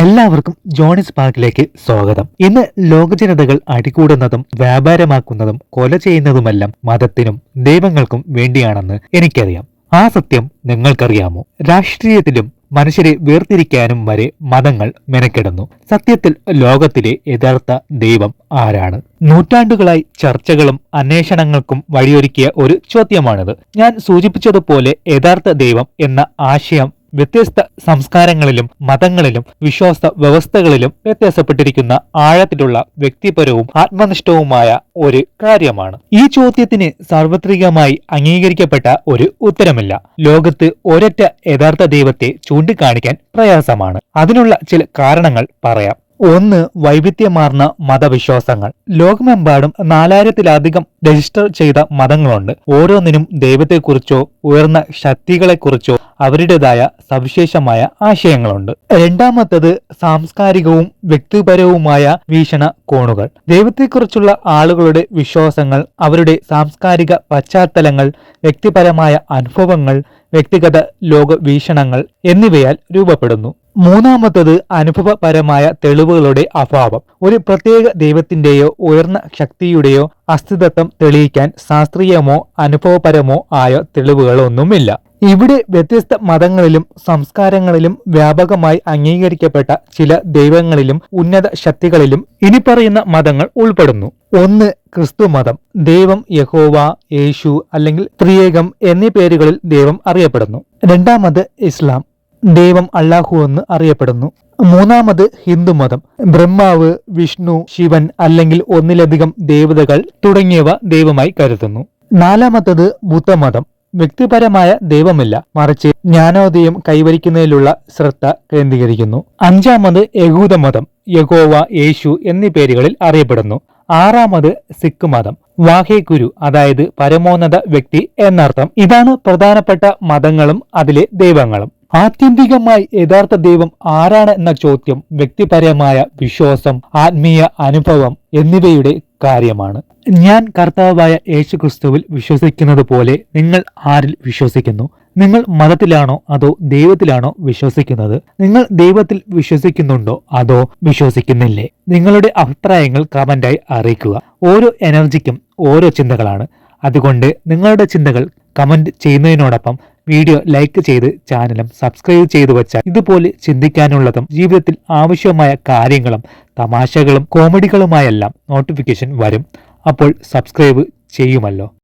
എല്ലാവർക്കും ജോണിസ് പാർക്കിലേക്ക് സ്വാഗതം. ഇന്ന് ലോകജനതകൾ അടികൂടുന്നതും വ്യാപാരമാക്കുന്നതും കൊല ചെയ്യുന്നതുമെല്ലാം മതത്തിനും ദൈവങ്ങൾക്കും വേണ്ടിയാണെന്ന് എനിക്കറിയാം. ആ സത്യം നിങ്ങൾക്കറിയാമോ? രാഷ്ട്രീയത്തിലും മനുഷ്യരെ വേർതിരിക്കാനും വരെ മതങ്ങൾ മെനക്കെടുന്നു. സത്യത്തിൽ ലോകത്തിലെ യഥാർത്ഥ ദൈവം ആരാണ്? നൂറ്റാണ്ടുകളായി ചർച്ചകളും അന്വേഷണങ്ങൾക്കും വഴിയൊരുക്കിയ ഒരു ചോദ്യമാണിത്. ഞാൻ സൂചിപ്പിച്ചതുപോലെ യഥാർത്ഥ ദൈവം എന്ന ആശയം വ്യത്യസ്ത സംസ്കാരങ്ങളിലും മതങ്ങളിലും വിശ്വാസ വ്യവസ്ഥകളിലും വ്യത്യാസപ്പെട്ടിരിക്കുന്ന ആഴത്തിലുള്ള വ്യക്തിപരവും ആത്മനിഷ്ഠവുമായ ഒരു കാര്യമാണ്. ഈ ചോദ്യത്തിന് സാർവത്രികമായി അംഗീകരിക്കപ്പെട്ട ഒരു ഉത്തരമില്ല. ലോകത്ത് ഒരൊറ്റ യഥാർത്ഥ ദൈവത്തെ ചൂണ്ടിക്കാണിക്കാൻ പ്രയാസമാണ്. അതിനുള്ള ചില കാരണങ്ങൾ പറയാം. ഒന്ന്, വൈവിധ്യമാർന്ന മതവിശ്വാസങ്ങൾ. ലോകമെമ്പാടും 4000-ലധികം രജിസ്റ്റർ ചെയ്ത മതങ്ങളുണ്ട്. ഓരോന്നിനും ദൈവത്തെക്കുറിച്ചോ ഉയർന്ന ശക്തികളെക്കുറിച്ചോ അവരുടേതായ സവിശേഷമായ ആശയങ്ങളുണ്ട്. രണ്ടാമത്തത്, സാംസ്കാരികവും വ്യക്തിപരവുമായ വീക്ഷണകോണുകൾ. ദൈവത്തെക്കുറിച്ചുള്ള ആളുകളുടെ വിശ്വാസങ്ങൾ, അവരുടെ സാംസ്കാരിക പശ്ചാത്തലങ്ങൾ, വ്യക്തിപരമായ അനുഭവങ്ങൾ, വ്യക്തിഗത ലോകവീക്ഷണങ്ങൾ എന്നിവയാൽ രൂപപ്പെടുന്നു. മൂന്നാമത്തത്, അനുഭവപരമായ തെളിവുകളുടെ അഭാവം. ഒരു പ്രത്യേക ദൈവത്തിന്റെയോ ഉയർന്ന ശക്തിയുടെയോ അസ്തിത്വം തെളിയിക്കാൻ ശാസ്ത്രീയമോ അനുഭവപരമോ ആയ തെളിവുകളൊന്നുമില്ല. ഇവിടെ വ്യത്യസ്ത മതങ്ങളിലും സംസ്കാരങ്ങളിലും വ്യാപകമായി അംഗീകരിക്കപ്പെട്ട ചില ദൈവങ്ങളിലും ഉന്നത ശക്തികളിലും ഇനി പറയുന്ന മതങ്ങൾ ഉൾപ്പെടുന്നു. ഒന്ന്, ക്രിസ്തു മതം. ദൈവം യഹോവ, യേശു അല്ലെങ്കിൽ ത്രിയേകം എന്നീ പേരുകളിൽ ദൈവം അറിയപ്പെടുന്നു. രണ്ടാമത്, ഇസ്ലാം. ദൈവം അള്ളാഹു എന്ന് അറിയപ്പെടുന്നു. മൂന്നാമത്, ഹിന്ദുമതം. ബ്രഹ്മാവ്, വിഷ്ണു, ശിവൻ അല്ലെങ്കിൽ ഒന്നിലധികം ദേവതകൾ തുടങ്ങിയവ ദൈവമായി കരുതുന്നു. നാലാമത്തത്, ബുദ്ധമതം. വ്യക്തിപരമായ ദൈവമില്ല, മറിച്ച് ജ്ഞാനോദയം കൈവരിക്കുന്നതിലുള്ള ശ്രദ്ധ കേന്ദ്രീകരിക്കുന്നു. അഞ്ചാമത്, യഹൂദമതം. യഹോവ, യേശു എന്നീ പേരുകളിൽ അറിയപ്പെടുന്നു. ആറാമത്, സിഖ് മതം. വാഹേ ഗുരു, അതായത് പരമോന്നത വ്യക്തി എന്നർത്ഥം. ഇതാണ് പ്രധാനപ്പെട്ട മതങ്ങളും അതിലെ ദൈവങ്ങളും. ആത്യന്തികമായി യഥാർത്ഥ ദൈവം ആരാണ് എന്ന ചോദ്യം വ്യക്തിപരമായ വിശ്വാസം, ആത്മീയ അനുഭവം എന്നിവയുടെ കാര്യമാണ്. ഞാൻ കർത്താവായ യേശുക്രിസ്തുവിൽ വിശ്വസിക്കുന്നത് പോലെ നിങ്ങൾ ആരിൽ വിശ്വസിക്കുന്നു? നിങ്ങൾ മതത്തിലാണോ അതോ ദൈവത്തിലാണോ വിശ്വസിക്കുന്നത്? നിങ്ങൾ ദൈവത്തിൽ വിശ്വസിക്കുന്നുണ്ടോ അതോ വിശ്വസിക്കുന്നില്ലേ? നിങ്ങളുടെ അഭിപ്രായങ്ങൾ കമന്റായി അറിയിക്കുക. ഓരോ എനർജിക്കും ഓരോ ചിന്തകളാണ്. അതുകൊണ്ട് നിങ്ങളുടെ ചിന്തകൾ കമന്റ് ചെയ്യുന്നതിനോടൊപ്പം വീഡിയോ ലൈക്ക് ചെയ്ത് ചാനലും സബ്സ്ക്രൈബ് ചെയ്തു വച്ചാൽ ഇതുപോലെ ചിന്തിക്കാനുള്ളതും ജീവിതത്തിൽ ആവശ്യമായ കാര്യങ്ങളും തമാശകളും കോമഡികളുമായെല്ലാം നോട്ടിഫിക്കേഷൻ വരും. അപ്പോൾ സബ്സ്ക്രൈബ് ചെയ്യുമല്ലോ.